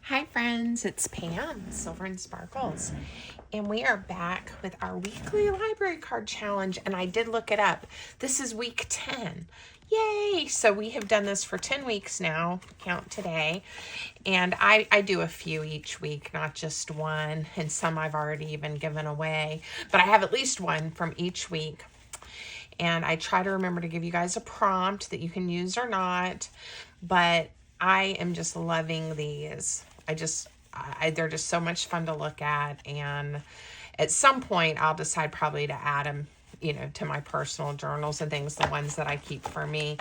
Hi friends, it's Pam, Silver and Sparkles, and we are back with our weekly library card challenge, and I did look it up. This is week 10. Yay! So we have done this for 10 weeks now, count today, and I do a few each week, not just one, and some I've already even given away, but I have at least one from each week. And I try to remember to give you guys a prompt that you can use or not, but I am just loving these. They're just so much fun to look at, and at some point I'll decide probably to add them, to my personal journals and things, the ones that I keep for me.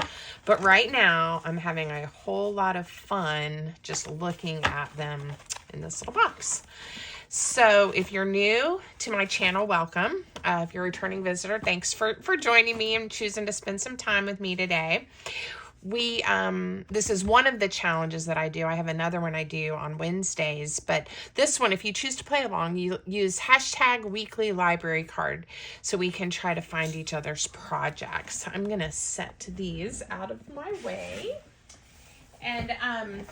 But right now I'm having a whole lot of fun just looking at them in this little box. So if you're new to my channel, welcome. If you're a returning visitor, thanks for joining me and choosing to spend some time with me today. This is one of the challenges that I do. I have another one I do on Wednesdays, but this one, if you choose to play along, you use #weeklylibrarycard so we can try to find each other's projects. I'm going to set these out of my way. And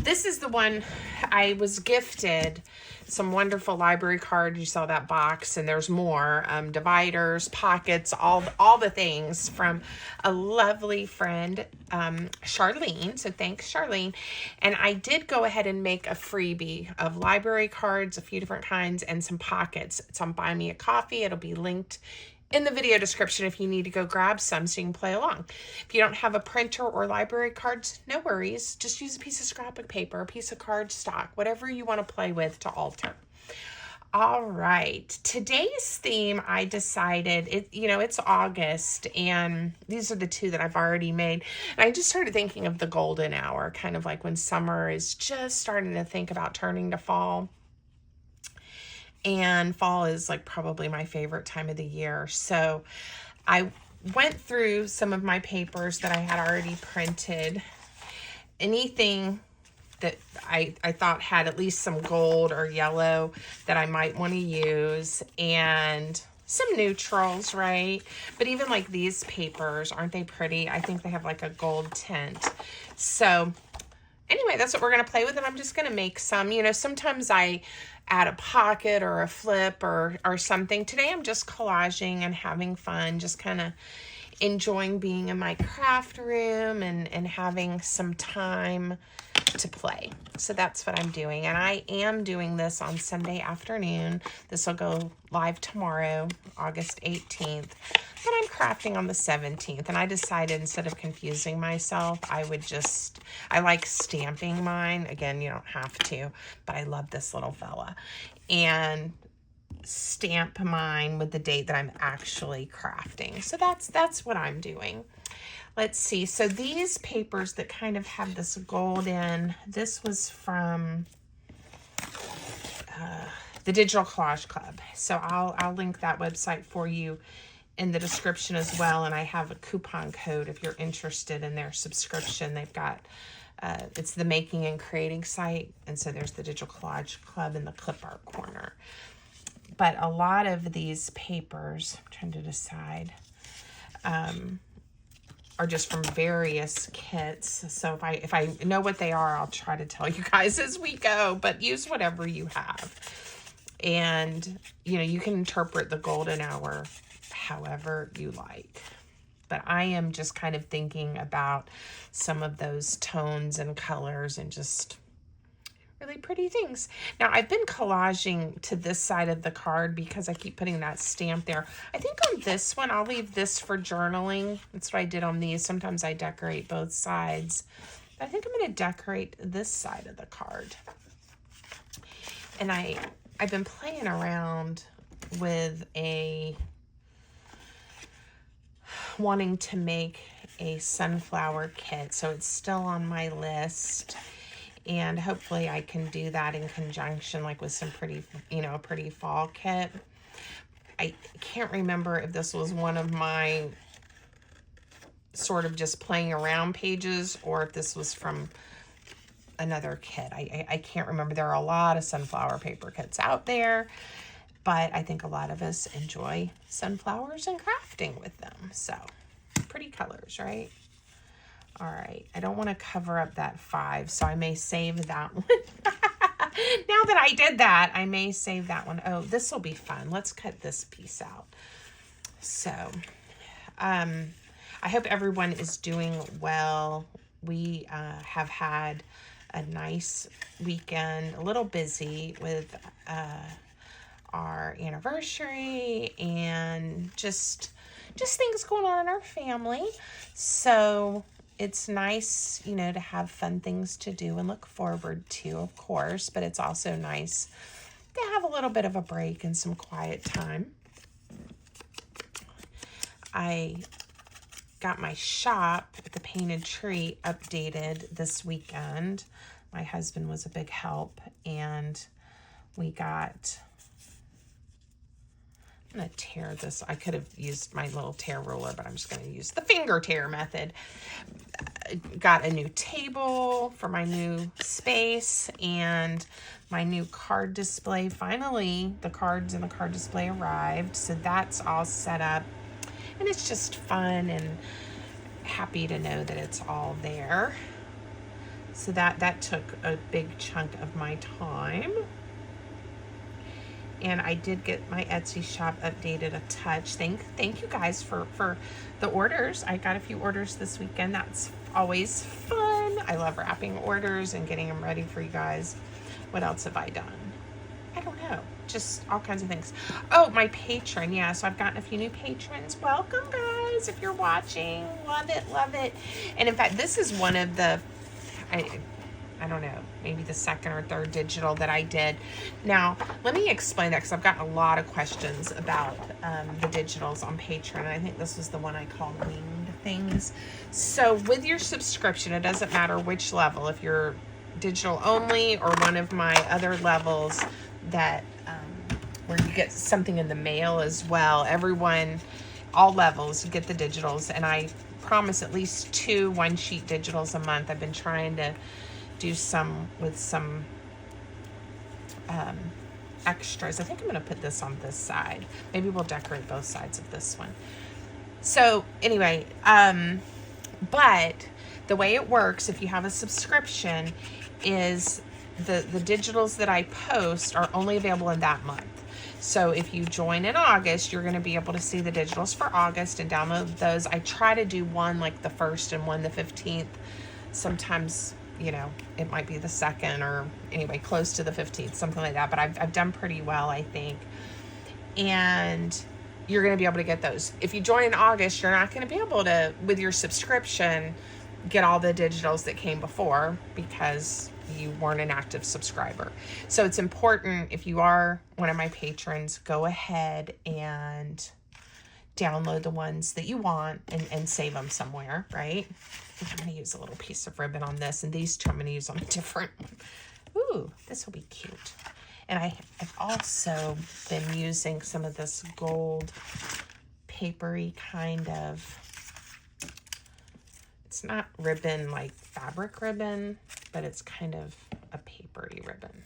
this is the one I was gifted, some wonderful library cards. You saw that box, and there's more, dividers, pockets, all the things from a lovely friend, Charlene. So thanks, Charlene. And I did go ahead and make a freebie of library cards, a few different kinds, and some pockets. It's on Buy Me a Coffee. It'll be linked in the video description if you need to go grab some so you can play along. If you don't have a printer or library cards, no worries. Just use a piece of scrapbook paper, a piece of cardstock, whatever you want to play with to alter. All right, today's theme, I decided, it's August, and these are the two that I've already made. And I just started thinking of the golden hour, kind of like when summer is just starting to think about turning to fall. And fall is like probably my favorite time of the year. So I went through some of my papers that I had already printed. Anything that I thought had at least some gold or yellow that I might want to use, and some neutrals, right? But even like these papers, aren't they pretty? I think they have like a gold tint. So anyway, that's what we're going to play with, and I'm just going to make some. Sometimes I add a pocket or a flip or something. Today I'm just collaging and having fun, just kind of enjoying being in my craft room and having some time to play. So that's what I'm doing, and I am doing this on Sunday afternoon. This will go live tomorrow, August 18th, but I'm crafting on the 17th, and I decided instead of confusing myself, I like stamping mine. Again, you don't have to, but I love this little fella, and stamp mine with the date that I'm actually crafting. So that's what I'm doing. Let's see. So these papers that kind of have this gold in, this was from the Digital Collage Club. So I'll link that website for you in the description as well. And I have a coupon code if you're interested in their subscription. They've got, it's the Making and Creating site. And so there's the Digital Collage Club in the clip art corner. But a lot of these papers, I'm trying to decide, are just from various kits. So if I know what they are, I'll try to tell you guys as we go, but use whatever you have. And, you can interpret the golden hour however you like. But I am just kind of thinking about some of those tones and colors and just really pretty things. Now, I've been collaging to this side of the card because I keep putting that stamp there. I think on this one, I'll leave this for journaling. That's what I did on these. Sometimes I decorate both sides. But I think I'm going to decorate this side of the card. And I've been playing around with wanting to make a sunflower kit. So it's still on my list. And hopefully I can do that in conjunction, like with some pretty, a pretty fall kit. I can't remember if this was one of my sort of just playing around pages or if this was from another kit. I can't remember. There are a lot of sunflower paper kits out there, but I think a lot of us enjoy sunflowers and crafting with them. So pretty colors, right? All right, I don't want to cover up that 5, so I may save that one. that I did that, I may save that one. Oh, this will be fun. Let's cut this piece out. So, I hope everyone is doing well. We have had a nice weekend, a little busy with our anniversary and just things going on in our family. So it's nice, you know, to have fun things to do and look forward to, of course, but it's also nice to have a little bit of a break and some quiet time. I got my shop at the Painted Tree updated this weekend. My husband was a big help, and we got, I'm going to tear this. I could have used my little tear ruler, but I'm just going to use the finger tear method. Got a new table for my new space and my new card display. Finally, the cards in the card display arrived, so that's all set up. And it's just fun and happy to know that it's all there. So that took a big chunk of my time. And I did get my Etsy shop updated a touch. Thank you guys for the orders. I got a few orders this weekend. That's always fun. I love wrapping orders and getting them ready for you guys. What else have I done? I don't know. Just all kinds of things. Oh, my patron. Yeah, so I've gotten a few new patrons. Welcome, guys, if you're watching. Love it, love it. And in fact, this is one of the, I don't know, maybe the second or third digital that I did. Now, let me explain that because I've gotten a lot of questions about the digitals on Patreon. And I think this was the one I called Winged Things. So with your subscription, it doesn't matter which level. If you're digital only or one of my other levels that where you get something in the mail as well. Everyone, all levels, you get the digitals. And I promise at least 2 one-sheet digitals a month. I've been trying to do some with some extras. I think I'm going to put this on this side. Maybe we'll decorate both sides of this one. So anyway, but the way it works, if you have a subscription, is the digitals that I post are only available in that month. So if you join in August, you're going to be able to see the digitals for August and download those. I try to do one like the 1st and one the 15th. Sometimes, you know, it might be the 2nd or anyway, close to the 15th, something like that. But I've done pretty well, I think. And you're going to be able to get those. If you join in August, you're not going to be able to, with your subscription, get all the digitals that came before because you weren't an active subscriber. So it's important, if you are one of my patrons, go ahead and download the ones that you want and save them somewhere, right? I'm going to use a little piece of ribbon on this, and these two I'm going to use on a different one. Ooh, this will be cute. And I've also been using some of this gold papery kind of, it's not ribbon like fabric ribbon, but it's kind of a papery ribbon.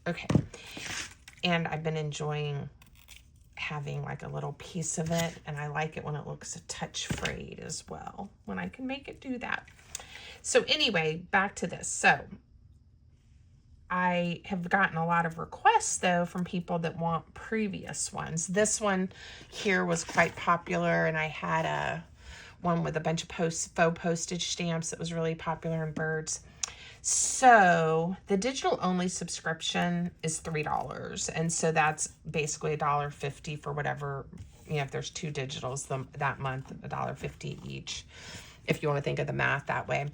Okay. And I've been enjoying having like a little piece of it, and I like it when it looks a touch frayed as well, when I can make it do that. So anyway, back to this. So I have gotten a lot of requests though from people that want previous ones. This one here was quite popular, and I had a one with a bunch of faux postage stamps that was really popular in birds. So the digital only subscription is $3. And so that's basically $1.50 for whatever, you know, if there's 2 digitals that month, $1.50 each, if you want to think of the math that way.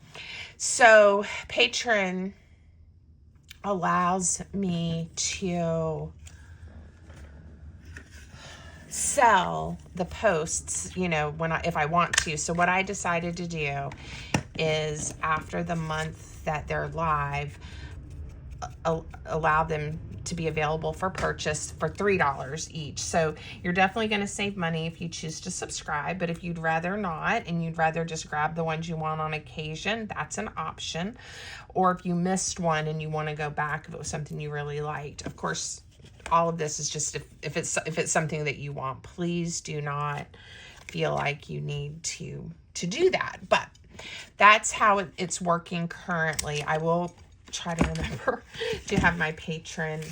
So Patreon allows me to sell the posts, you know, if I want to. So what I decided to do is, after the month that they're live, allow them to be available for purchase for $3 each. So you're definitely going to save money if you choose to subscribe, but if you'd rather not and you'd rather just grab the ones you want on occasion, that's an option. Or if you missed one and you want to go back if it was something you really liked. Of course, all of this is just if it's something that you want. Please do not feel like you need to do that. But that's how it's working currently. I will try to remember to have my patron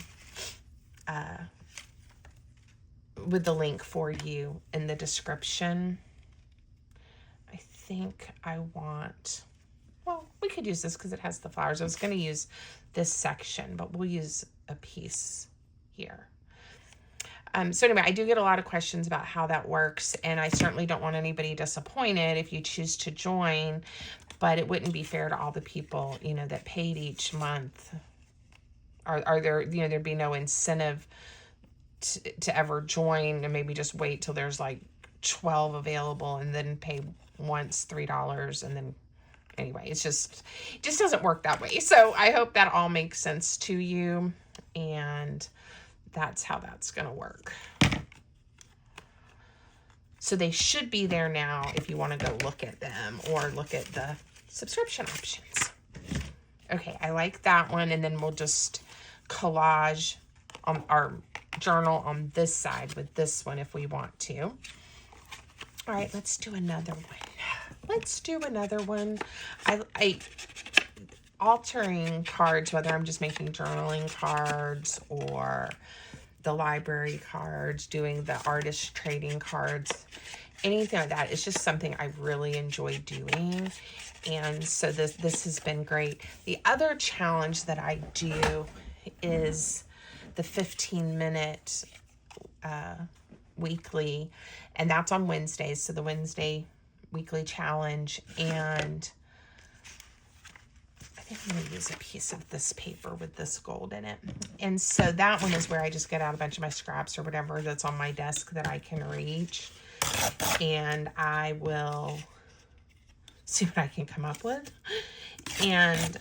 with the link for you in the description. I think I want, well, we could use this because it has the flowers. I was going to use this section, but we'll use a piece here. So anyway, I do get a lot of questions about how that works, and I certainly don't want anybody disappointed if you choose to join, but it wouldn't be fair to all the people, you know, that paid each month. Are there, you know, there'd be no incentive to ever join, and maybe just wait till there's like 12 available and then pay once $3, and then anyway, it just doesn't work that way. So I hope that all makes sense to you, and that's how that's going to work. So they should be there now if you want to go look at them or look at the subscription options. Okay, I like that one. And then we'll just collage on our journal on this side with this one if we want to. All right, let's do another one. Let's do another one. I altering cards, whether I'm just making journaling cards or the library cards, doing the artist trading cards, anything like that. It's just something I really enjoy doing. And so this has been great. The other challenge that I do is the 15-minute weekly, and that's on Wednesdays. So the Wednesday weekly challenge, and I think I'm going to use a piece of this paper with this gold in it. And so that one is where I just get out a bunch of my scraps or whatever that's on my desk that I can reach. And I will see what I can come up with. And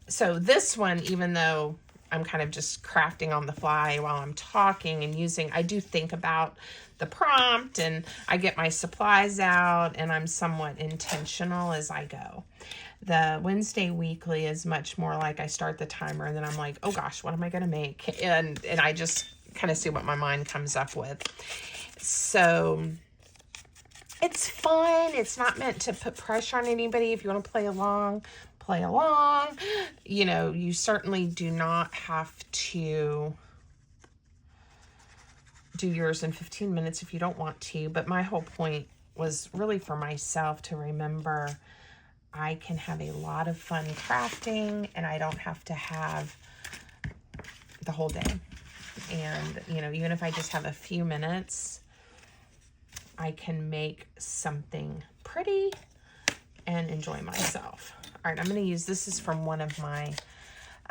so this one, even though I'm kind of just crafting on the fly while I'm talking and using, I do think about the prompt and I get my supplies out and I'm somewhat intentional as I go. The Wednesday weekly is much more like I start the timer and then I'm like, oh gosh, what am I going to make? And I just kind of see what my mind comes up with. So it's fun. It's not meant to put pressure on anybody. If you want to play along, play along. You know, you certainly do not have to do yours in 15 minutes if you don't want to. But my whole point was really for myself to remember I can have a lot of fun crafting and I don't have to have the whole day. And, you know, even if I just have a few minutes, I can make something pretty and enjoy myself. All right, I'm going to use, this is from one of my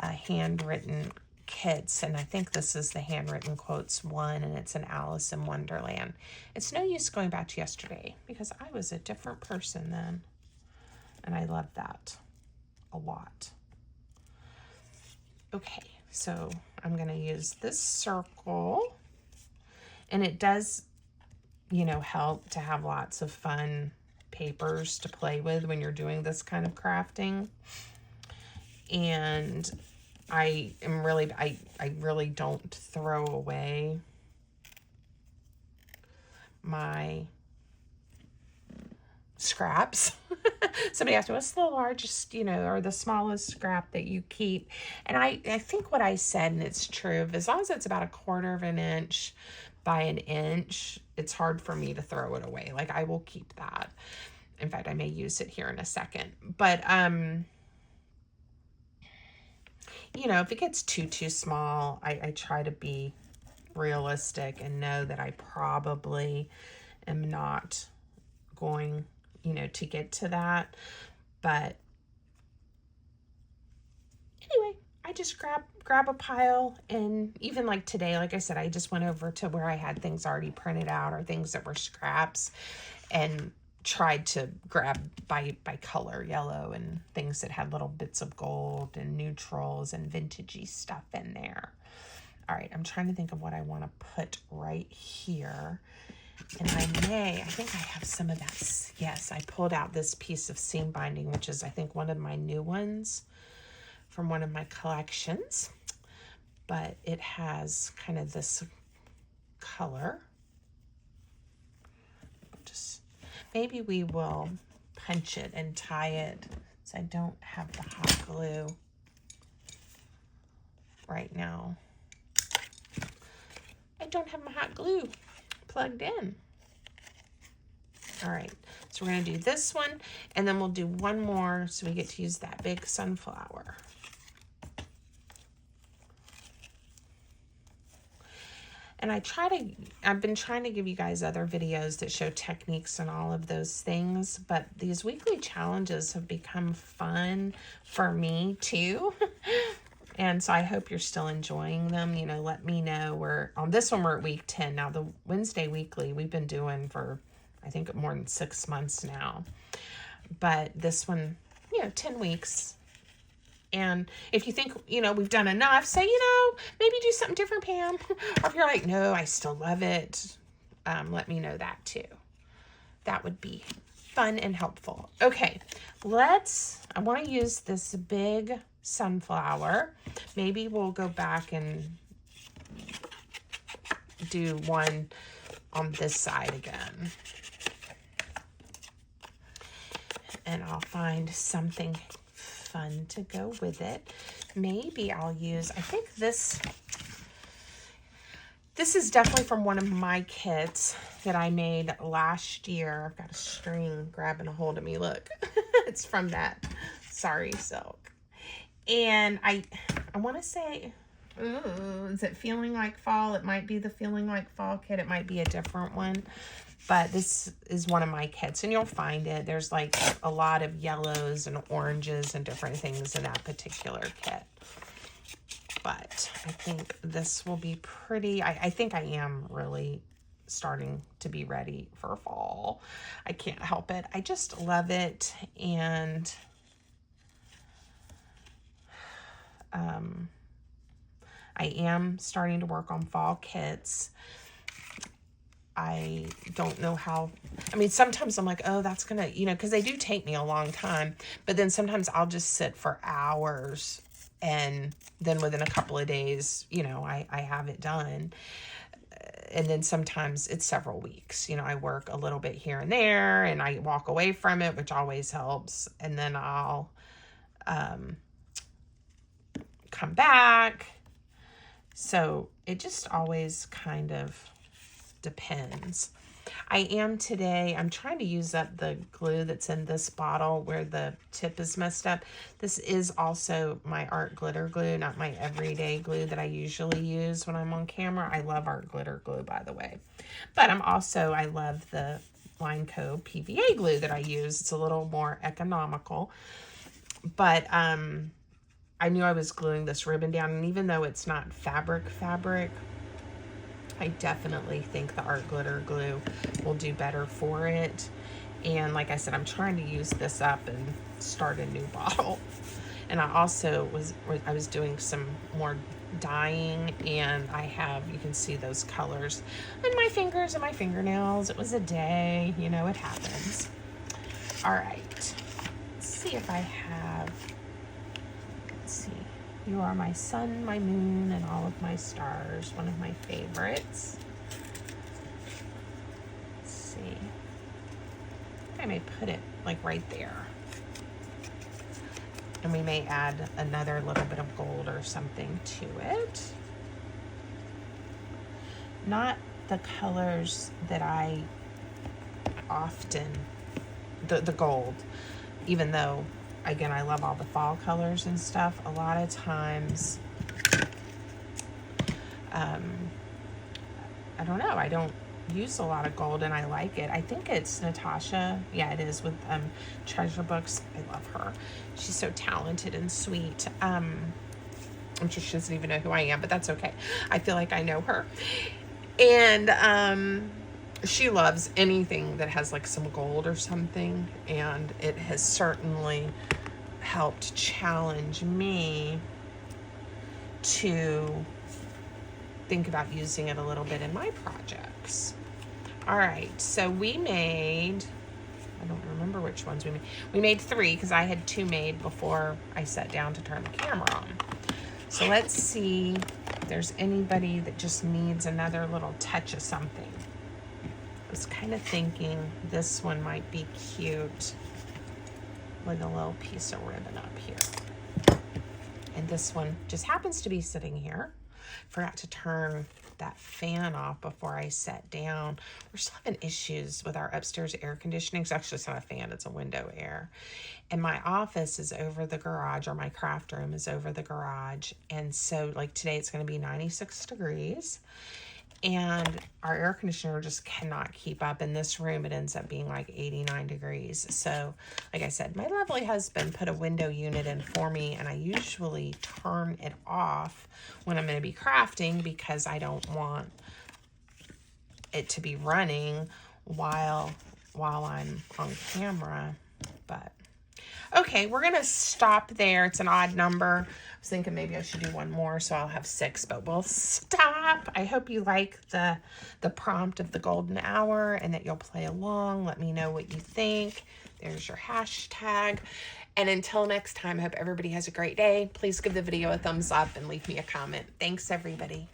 handwritten kits, and I think this is the handwritten quotes one, and it's an Alice in Wonderland. It's no use going back to yesterday because I was a different person then, and I love that a lot. Okay, so I'm going to use this circle, and it does, you know, help to have lots of fun papers to play with when you're doing this kind of crafting. And I really don't throw away my scraps. Somebody asked me, what's the largest, you know, or the smallest scrap that you keep? And I think what I said, and it's true, as long as it's about 1/4 of an inch by an inch, it's hard for me to throw it away. Like, I will keep that. In fact, I may use it here in a second. But, you know, if it gets too small, I try to be realistic and know that I probably am not going, you know, to get to that. But anyway, I just grab a pile, and even like today, like I said, I just went over to where I had things already printed out or things that were scraps and tried to grab by color, yellow, and things that had little bits of gold and neutrals and vintagey stuff in there. All right, I'm trying to think of what I want to put right here. And I think I have some of that. Yes, I pulled out this piece of seam binding, which is, I think, one of my new ones from one of my collections. But it has kind of this color. Just maybe we will punch it and tie it, so I don't have the hot glue. right now. I don't have my hot glue plugged in. All right, so we're gonna do this one, and then we'll do one more so we get to use that big sunflower. And I've been trying to give you guys other videos that show techniques and all of those things, but these weekly challenges have become fun for me too. And so I hope you're still enjoying them. You know, let me know. On this one, we're at week 10. Now, the Wednesday weekly, we've been doing for, I think, more than 6 months now. But this one, 10 weeks. And if you think, we've done enough, say, maybe do something different, Pam. Or if you're like, no, I still love it, let me know that too. That would be fun and helpful. Okay, I want to use this big sunflower. Maybe we'll go back and do one on this side again. And I'll find something fun to go with it. Maybe I'll use, I think this is definitely from one of my kits that I made last year. I've got a string grabbing a hold of me, look. It's from that Sari silk. And I want to say, is it Feeling Like Fall? It might be the Feeling Like Fall kit. It might be a different one. But this is one of my kits, and you'll find it. There's like a lot of yellows and oranges and different things in that particular kit. But I think this will be pretty. I think I am really starting to be ready for fall. I can't help it. I just love it. And I am starting to work on fall kits. I don't know how, sometimes I'm like, oh, that's gonna, because they do take me a long time, but then sometimes I'll just sit for hours, and then within a couple of days, I have it done. And then sometimes it's several weeks, I work a little bit here and there, and I walk away from it, which always helps. And then I'll come back. So it just always kind of depends. I'm trying to use up the glue that's in this bottle where the tip is messed up. This is also my art glitter glue, not my everyday glue that I usually use when I'm on camera. I love art glitter glue, by the way. But I love the Line Co. PVA glue that I use. It's a little more economical. But I knew I was gluing this ribbon down, and even though it's not fabric, I definitely think the art glitter glue will do better for it. And like I said, I'm trying to use this up and start a new bottle. And I also was doing some more dyeing, and you can see those colors on my fingers and my fingernails. It was a day, it happens. All right, let's see if I have, You Are My Sun, My Moon, and All of My Stars, one of my favorites. Let's see. I may put it like right there. And we may add another little bit of gold or something to it. Not the colors that I often, the gold, even though, again, I love all the fall colors and stuff. A lot of times, I don't know, I don't use a lot of gold, and I like it. I think it's Natasha. Yeah, it is, with Treasure Books. I love her. She's so talented and sweet. I'm sure she doesn't even know who I am, but that's okay. I feel like I know her. And she loves anything that has like some gold or something, and it has certainly helped challenge me to think about using it a little bit in my projects. All right, so we made, I don't remember which ones we made. We made 3 because I had 2 made before I sat down to turn the camera on. So let's see if there's anybody that just needs another little touch of something. I was kind of thinking this one might be cute with a little piece of ribbon up here. And this one just happens to be sitting here. Forgot to turn that fan off before I sat down. We're still having issues with our upstairs air conditioning. It's actually not a fan, it's a window air. And my office is over the garage, or my craft room is over the garage. And so like today it's going to be 96 degrees. And our air conditioner just cannot keep up. In this room, it ends up being like 89 degrees. So, like I said, my lovely husband put a window unit in for me, and I usually turn it off when I'm going to be crafting because I don't want it to be running while I'm on camera. But okay, we're going to stop there. It's an odd number. I was thinking maybe I should do one more, so I'll have 6, but we'll stop. I hope you like the prompt of the golden hour and that you'll play along. Let me know what you think. There's your hashtag. And until next time, I hope everybody has a great day. Please give the video a thumbs up and leave me a comment. Thanks, everybody.